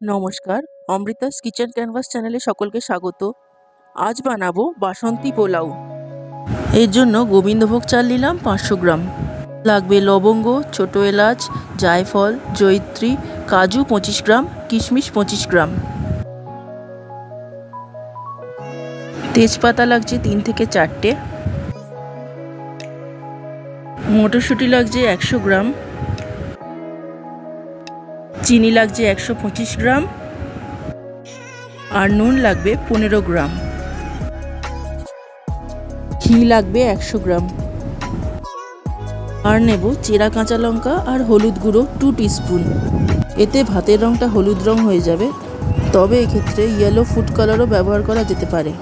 নমস্কার, অমৃতাস kitchen canvas চ্যানেলে সকলকে স্বাগত। আজ বানাবো বাসন্তী পোলাও। এর জন্য গোবিন্দভোগ চাল নিলাম 500 গ্রাম। লাগবে লবঙ্গ, ছোট এলাচ, জায়ফল, জয়িত্রী, কাজু 25 গ্রাম, কিশমিশ 25 গ্রাম। তেজপাতা লাগছে 3 থেকে 4টে। মটরশুঁটি লাগছে 100 গ্রাম। চিনি লাগছে 125 গ্রাম আর নুন লাগবে 15 গ্রাম। ঘি লাগবে 100 গ্রাম। আর নেব চেরা কাঁচা লঙ্কা আর হলুদ গুঁড়ো 2 টিস্পুন। এতে ভাতের রঙটা হলুদ রং হয়ে যাবে, তবে এক্ষেত্রে ইয়েলো ফুড কালারও ব্যবহার করা যেতে পারে।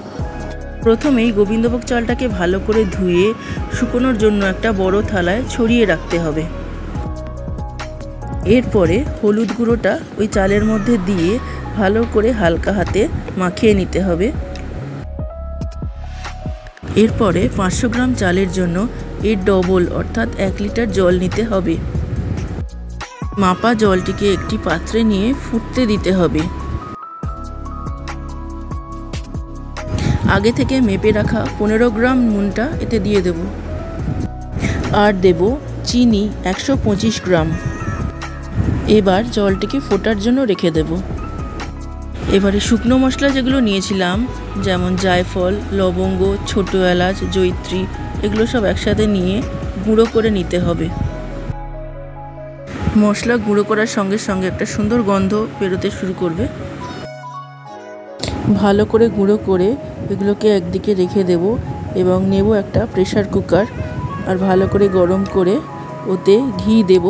প্রথমেই গোবিন্দভোগ চালটাকে ভালো করে ধুয়ে শুকোনোর জন্য একটা বড় থালায় ছড়িয়ে রাখতে হবে। এরপরে হলুদ গুঁড়োটা ওই চালের মধ্যে দিয়ে ভালো করে হালকা হাতে মাখিয়ে নিতে হবে। এরপরে 500 গ্রাম চালের জন্য এর ডবল অর্থাৎ 1 লিটার জল নিতে হবে। মাপা জলটিকে একটি পাত্রে নিয়ে ফুটতে দিতে হবে। আগে থেকে মেপে রাখা 15 গ্রাম নুনটা এতে দিয়ে দেব। আর দেব চিনি 125 গ্রাম। এবার জলটিকে ফোটার জন্য রেখে দেব। এবারে শুকনো মশলা যেগুলো নিয়েছিলাম, যেমন জায়ফল, লবঙ্গ, ছোট এলাচ, জয়িত্রী, এগুলো সব একসাথে নিয়ে গুঁড়ো করে নিতে হবে। মশলা গুঁড়ো করার সঙ্গে সঙ্গে একটা সুন্দর গন্ধ বেরোতে শুরু করবে। ভালো করে গুঁড়ো করে এগুলোকে একদিকে রেখে দেব এবং নেব একটা প্রেসার কুকার আর ভালো করে গরম করে ওতে ঘি দেব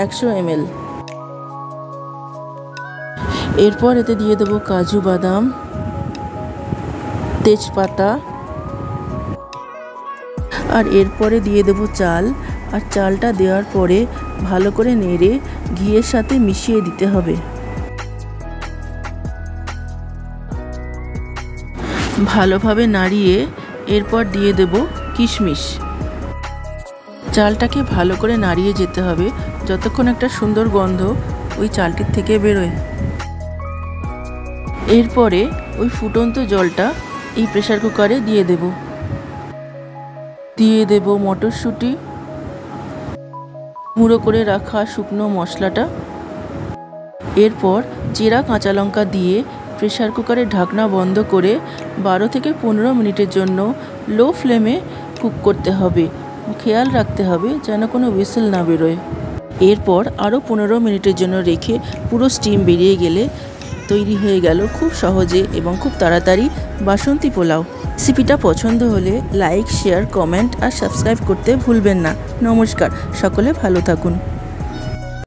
100 ml। এরপর এতে দিয়ে দেবো কাজু বাদাম, তেজপাতা আর এরপরে দিয়ে দেবো চাল। আর চালটা দেওয়ার পরে ভালো করে নেড়ে ঘিয়ের সাথে মিশিয়ে দিতে হবে। ভালোভাবে নাড়িয়ে এরপর দিয়ে দেব কিশমিশ। চালটাকে ভালো করে নাড়িয়ে যেতে হবে যতক্ষণ একটা সুন্দর গন্ধ ওই চালটির থেকে বেরোয়। এরপরে ওই ফুটন্ত জলটা এই প্রেসার কুকারে দিয়ে দেব মটরশুঁটি, গুঁড়ো করে রাখা শুকনো মশলাটা। এরপর চেরা কাঁচা লঙ্কা দিয়ে প্রেসার কুকারের ঢাকনা বন্ধ করে 12 থেকে 15 মিনিটের জন্য লো ফ্লেমে কুক করতে হবে। খেয়াল রাখতে হবে যেন কোনো হুইসেল না বেরোয়। এরপর আরও 15 মিনিটের জন্য রেখে পুরো স্টিম বেরিয়ে গেলে তৈরি হয়ে গেল খুব সহজে এবং খুব তাড়াতাড়ি বাসন্তী পোলাও। রেসিপিটা পছন্দ হলে লাইক, শেয়ার, কমেন্ট আর সাবস্ক্রাইব করতে ভুলবেন না। নমস্কার, সকলে ভালো থাকুন।